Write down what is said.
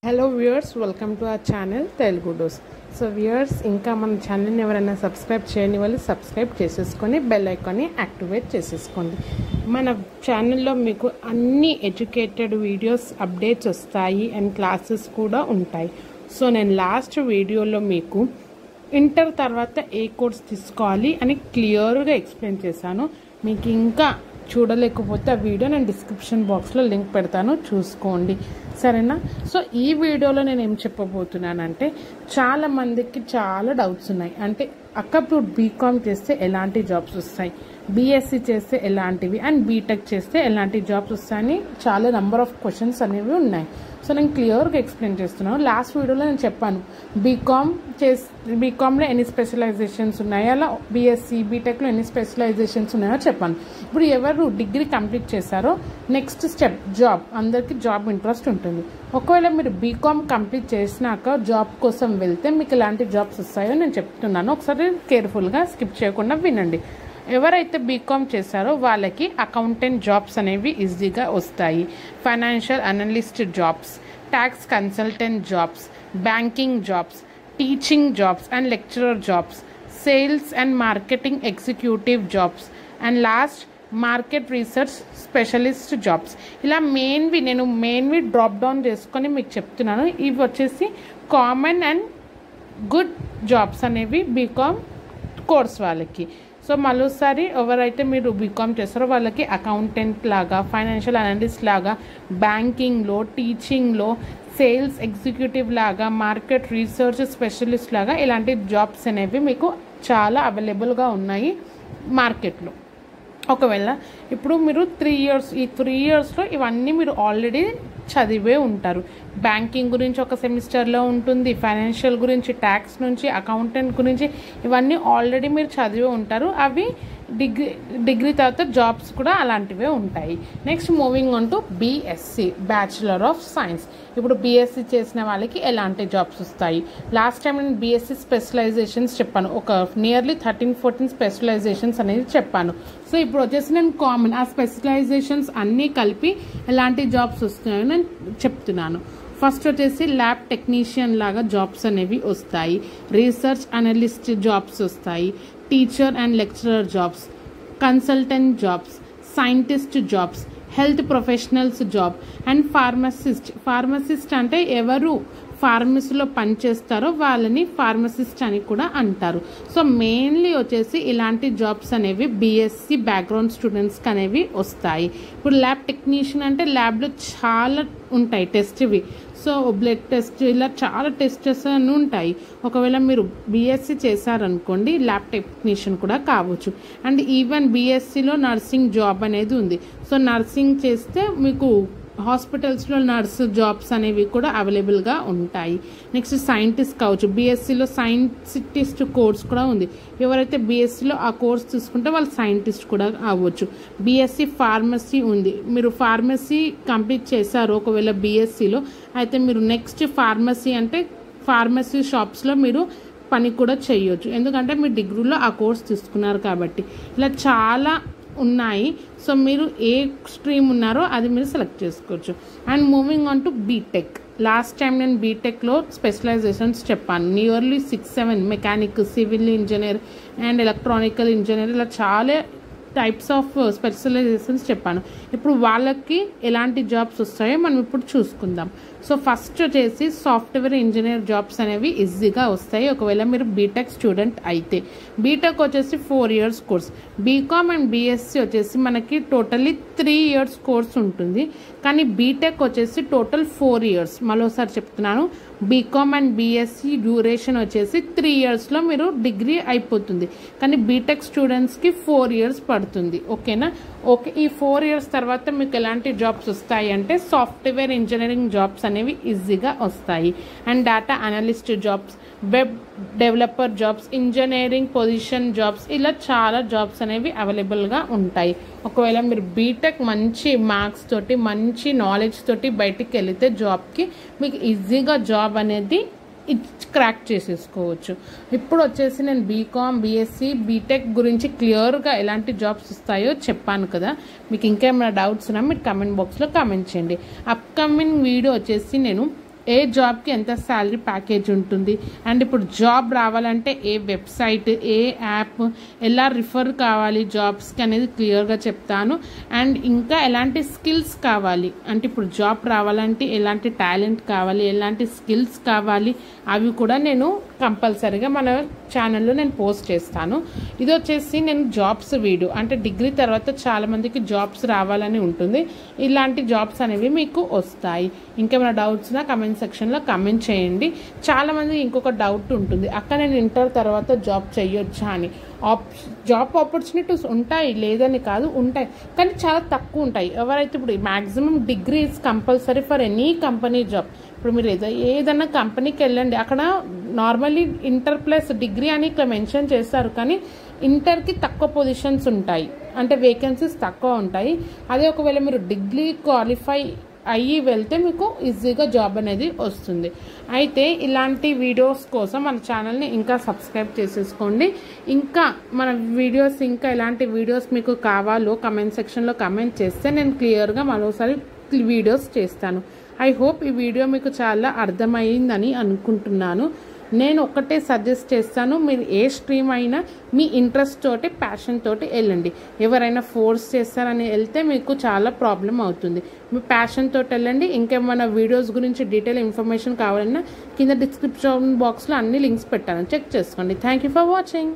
Hello viewers, welcome to our channel Telugu dose. So viewers, ఇంకా మన ఛానల్ని ఎవరైనా సబ్స్క్రైబ్ చేయని వాళ్ళు సబ్స్క్రైబ్ చేసేసుకొని బెల్ ఐకాన్ని యాక్టివేట్ చేసేసుకోండి. మన ఛానల్లో మీకు అన్ని ఎడ్యుకేటెడ్ వీడియోస్ అప్డేట్స్ వస్తాయి అండ్ క్లాసెస్ కూడా ఉంటాయి. సో నేను లాస్ట్ వీడియోలో మీకు ఇంటర్ తర్వాత ఏ కోర్స్ తీసుకోవాలి అని క్లియర్గా ఎక్స్ప్లెయిన్ చేశాను. మీకు ఇంకా చూడలేకపోతే ఆ వీడియో నేను డిస్క్రిప్షన్ బాక్స్లో లింక్ పెడతాను, చూసుకోండి, సరేనా? సో ఈ వీడియోలో నేను ఏం చెప్పబోతున్నానంటే, చాలామందికి చాలా డౌట్స్ ఉన్నాయి. అంటే ఇప్పుడు బీకామ్ చేస్తే ఎలాంటి జాబ్స్ వస్తాయి, బీఎస్సీ చేస్తే ఎలాంటివి, అండ్ బీటెక్ చేస్తే ఎలాంటి జాబ్స్ వస్తాయని చాలా నెంబర్ ఆఫ్ క్వశ్చన్స్ అనేవి ఉన్నాయి. సో నేను క్లియర్గా ఎక్స్ప్లెయిన్ చేస్తున్నాను. లాస్ట్ వీడియోలో నేను చెప్పాను బీకామ్లో ఎన్ని స్పెషలైజేషన్స్ ఉన్నాయో, అలా బీఎస్సీ బీటెక్లో ఎన్ని స్పెషలైజేషన్స్ ఉన్నాయో చెప్పాను. ఇప్పుడు ఎవరు డిగ్రీ కంప్లీట్ చేశారో నెక్స్ట్ స్టెప్ జాబ్. అందరికీ జాబ్ ఇంట్రెస్ట్ ఉంటుంది. ఒకవేళ మీరు బీకామ్ కంప్లీట్ చేసినాక జాబ్ కోసం వెళ్తే మీకు ఎలాంటి జాబ్స్ వస్తాయో నేను చెప్తున్నాను. ఒకసారి కేర్ఫుల్గా స్కిప్ చేయకుండా వినండి. ఎవరైతే బీకామ్ చేశారో వాళ్ళకి అకౌంటెంట్ జాబ్స్ అనేవి ఈజీగా వస్తాయి. Financial analyst jobs, tax consultant jobs, banking jobs, teaching jobs and lecturer jobs, sales and marketing executive jobs, and last market research specialist jobs. ఇలా నేను మెయిన్వి డ్రాప్ డౌన్ చేసుకొని మీకు చెప్తున్నాను. ఇవి వచ్చేసి కామన్ అండ్ గుడ్ జాబ్స్ అనేవి బీకామ్ కోర్స్ వాళ్ళకి. So మరోసారి ఎవరైతే మీరు బీకామ్ చేస్తారో వాళ్ళకి అకౌంటెంట్ లాగా, ఫైనాన్షియల్ అనలిస్ట్ లాగా, బ్యాంకింగ్లో, టీచింగ్లో, సేల్స్ ఎగ్జిక్యూటివ్ లాగా, మార్కెట్ రీసెర్చ్ స్పెషలిస్ట్ లాగా ఇలాంటి జాబ్స్ అనేవి మీకు చాలా అవైలబుల్గా ఉన్నాయి మార్కెట్లో. ఒకవేళ ఇప్పుడు మీరు 3 ఇయర్స్లో ఇవన్నీ మీరు ఆల్రెడీ చదివే ఉంటారు. బ్యాంకింగ్ గురించి ఒక సెమిస్టర్లో ఉంటుంది, ఫైనాన్షియల్ గురించి, ట్యాక్స్ నుంచి, అకౌంటెంట్ గురించి ఇవన్నీ ఆల్రెడీ మీరు చదివే ఉంటారు. అవి డిగ్రీ తర్వాత జాబ్స్ కూడా అలాంటివే ఉంటాయి. Next moving on to BSc, bachelor of science. ఇప్పుడు బీఎస్సీ చేసిన వాళ్ళకి ఎలాంటి జాబ్స్ వస్తాయి? లాస్ట్ టైం నేను బీఎస్సీ స్పెషలైజేషన్స్ చెప్పాను, ఒక నియర్లీ 13-14 స్పెషలైజేషన్స్ అనేది చెప్పాను. సో ఇప్పుడు వచ్చేసి నేను కామన్ ఆ స్పెషలైజేషన్స్ అన్నీ కలిపి ఎలాంటి జాబ్స్ వస్తాయో నేను చెప్తున్నాను. ఫస్ట్ వచ్చేసి ల్యాబ్ టెక్నీషియన్ లాగా జాబ్స్ అనేవి వస్తాయి, రీసెర్చ్ అనలిస్ట్ జాబ్స్ వస్తాయి, teacher and lecturer jobs, consultant jobs, scientist jobs, health professionals job, and pharmacist అంటే ఎవరు ఫార్మసీలో పనిచేస్తారో వాళ్ళని ఫార్మసిస్ట్ అని కూడా అంటారు. సో మెయిన్లీ వచ్చేసి ఇలాంటి జాబ్స్ అనేవి బీఎస్సీ బ్యాక్గ్రౌండ్ స్టూడెంట్స్కి అనేవి వస్తాయి. ఇప్పుడు ల్యాబ్ టెక్నీషియన్ అంటే ల్యాబ్లో చాలా ఉంటాయి టెస్ట్, ఇవి సో బ్లడ్ టెస్ట్, ఇలా చాలా టెస్టెస్ అని ఉంటాయి. ఒకవేళ మీరు బీఎస్సీ చేశారనుకోండి, ల్యాబ్ టెక్నీషియన్ కూడా కావచ్చు. అండ్ ఈవెన్ బీఎస్సీలో నర్సింగ్ జాబ్ అనేది ఉంది. సో నర్సింగ్ చేస్తే మీకు హాస్పిటల్స్లో నర్స్ జాబ్స్ అనేవి కూడా అవైలబుల్గా ఉంటాయి. నెక్స్ట్ సైంటిస్ట్ కావచ్చు, బీఎస్సీలో సైంటిస్ట్ కోర్స్ కూడా ఉంది. ఎవరైతే బీఎస్సీలో ఆ కోర్స్ తీసుకుంటే వాళ్ళు సైంటిస్ట్ కూడా అవ్వచ్చు. బీఎస్సీ ఫార్మసీ ఉంది, మీరు ఫార్మసీ కంప్లీట్ చేశారు ఒకవేళ బీఎస్సీలో, అయితే మీరు నెక్స్ట్ ఫార్మసీ అంటే ఫార్మసీ షాప్స్లో మీరు పని కూడా చేయొచ్చు, ఎందుకంటే మీరు డిగ్రీలో ఆ కోర్స్ తీసుకున్నారు కాబట్టి. ఇలా చాలా ఉన్నాయి. సో మీరు ఏ స్ట్రీమ్ ఉన్నారో అది మీరు సెలెక్ట్ చేసుకోవచ్చు. And moving on to BTech. Last time నేను బీటెక్లో స్పెషలైజేషన్స్ చెప్పాను, nearly 6-7 mechanic, civil engineer and electronical engineer, ఇలా చాలా టైప్స్ ఆఫ్ స్పెషలైజేషన్స్ చెప్పాను. ఇప్పుడు వాళ్ళకి ఎలాంటి జాబ్స్ వస్తాయో మనం ఇప్పుడు చూసుకుందాం. సో ఫస్ట్ వచ్చేసి సాఫ్ట్వేర్ ఇంజనీర్ జాబ్స్ అనేవి ఈజీగా వస్తాయి ఒకవేళ మీరు బీటెక్ స్టూడెంట్ అయితే. బీటెక్ వచ్చేసి 4 years course. BCom and BSc వచ్చేసి మనకి టోటల్లీ 3 years కోర్స్ ఉంటుంది, కానీ బీటెక్ వచ్చేసి టోటల్ 4 years. మరోసారి చెప్తున్నాను, బీకామ్ అండ్ బీఎస్సీ డ్యూరేషన్ వచ్చేసి 3 yearsలో మీరు డిగ్రీ అయిపోతుంది, కానీ బీటెక్ స్టూడెంట్స్కి 4 years పడుతుంది. ఓకేనా? ఓకే. ఈ 4 years తర్వాత మీకు ఎలాంటి జాబ్స్ వస్తాయి అంటే సాఫ్ట్వేర్ ఇంజనీరింగ్ జాబ్స్ అనేవి ఈజీగా వస్తాయి, and data analyst jobs, web developer jobs, engineering position jobs, ఇలా చాలా జాబ్స్ అనేవి అవైలబుల్గా ఉంటాయి. ఒకవేళ మీరు బీటెక్ మంచి మార్క్స్ తోటి, మంచి నాలెడ్జ్ తోటి బయటికి వెళితే జాబ్కి మీకు ఈజీగా జాబ్ అనేది క్రాక్ చేసేసుకోవచ్చు. ఇప్పుడు వచ్చేసి నేను బీకామ్, బీఎస్సీ, బీటెక్ గురించి క్లియర్గా ఎలాంటి జాబ్స్ వస్తాయో చెప్పాను కదా. మీకు ఇంకేమైనా డౌట్స్ ఉన్నా మీరు కమెంట్ బాక్స్లో కామెంట్ చేయండి. అప్కమింగ్ వీడియో వచ్చేసి నేను ఏ జాబ్కి ఎంత శాలరీ ప్యాకేజ్ ఉంటుంది, అండ్ ఇప్పుడు జాబ్ రావాలంటే ఏ వెబ్సైట్, ఏ యాప్, ఎలా రిఫర్ కావాలి జాబ్స్కి అనేది క్లియర్గా చెప్తాను. అండ్ ఇంకా ఎలాంటి స్కిల్స్ కావాలి, అంటే ఇప్పుడు జాబ్ రావాలంటే ఎలాంటి టాలెంట్ కావాలి, ఎలాంటి స్కిల్స్ కావాలి, అవి కూడా నేను కంపల్సరీగా మన ఛానల్లో నేను పోస్ట్ చేస్తాను. ఇది వచ్చేసి నేను జాబ్స్ వీడియో, అంటే డిగ్రీ తర్వాత చాలామందికి జాబ్స్ రావాలని ఉంటుంది. ఇలాంటి జాబ్స్ అనేవి మీకు వస్తాయి. ఇంకేమైనా డౌట్స్ ఉన్నా కమెంట్ సెక్షన్లో కమెంట్ చేయండి. చాలామంది ఇంకొక డౌట్ ఉంటుంది, అక్కడ నేను ఇంటర్ తర్వాత జాబ్ చేయొచ్చా అని. జాబ్ ఆపర్చునిటీస్ ఉంటాయి, లేదని కాదు, ఉంటాయి, కానీ చాలా తక్కువ ఉంటాయి. ఎవరైతే ఇప్పుడు maximum degree is compulsory for any company job. ఇప్పుడు మీరు ఏదైనా కంపెనీకి వెళ్ళండి, అక్కడ నార్మల్లీ ఇంటర్ ప్లస్ డిగ్రీ అని ఇట్లా మెన్షన్ చేస్తారు, కానీ ఇంటర్కి తక్కువ పొజిషన్స్ ఉంటాయి, అంటే వేకెన్సీస్ తక్కువ ఉంటాయి. అదే ఒకవేళ మీరు డిగ్రీ క్వాలిఫై అయ్యి వెళ్తే మీకు ఈజీగా జాబ్ అనేది వస్తుంది. అయితే ఇలాంటి వీడియోస్ కోసం మన ఛానల్ని ఇంకా సబ్స్క్రైబ్ చేసేసుకోండి. ఇంకా మన వీడియోస్, ఇంకా ఎలాంటి వీడియోస్ మీకు కావాలో కమెంట్ సెక్షన్లో కమెంట్ చేస్తే నేను క్లియర్గా మరోసారి వీడియోస్ చేస్తాను. ఐ హోప్ ఈ వీడియో మీకు చాలా అర్థమైందని అనుకుంటున్నాను. నేను ఒక్కటే సజెస్ట్ చేస్తాను, మీరు ఏ స్ట్రీమ్ అయినా మీ ఇంట్రెస్ట్ తోటి, ప్యాషన్ తోటి వెళ్ళండి. ఎవరైనా ఫోర్స్ చేస్తారని వెళ్తే మీకు చాలా ప్రాబ్లం అవుతుంది. మీ ప్యాషన్ తోటి వెళ్ళండి. ఇంకేమైనా వీడియోస్ గురించి డీటెయిల్ ఇన్ఫర్మేషన్ కావాలన్నా కింద డిస్క్రిప్షన్ బాక్స్లో అన్ని లింక్స్ పెట్టాను, చెక్ చేసుకోండి. Thank you for watching.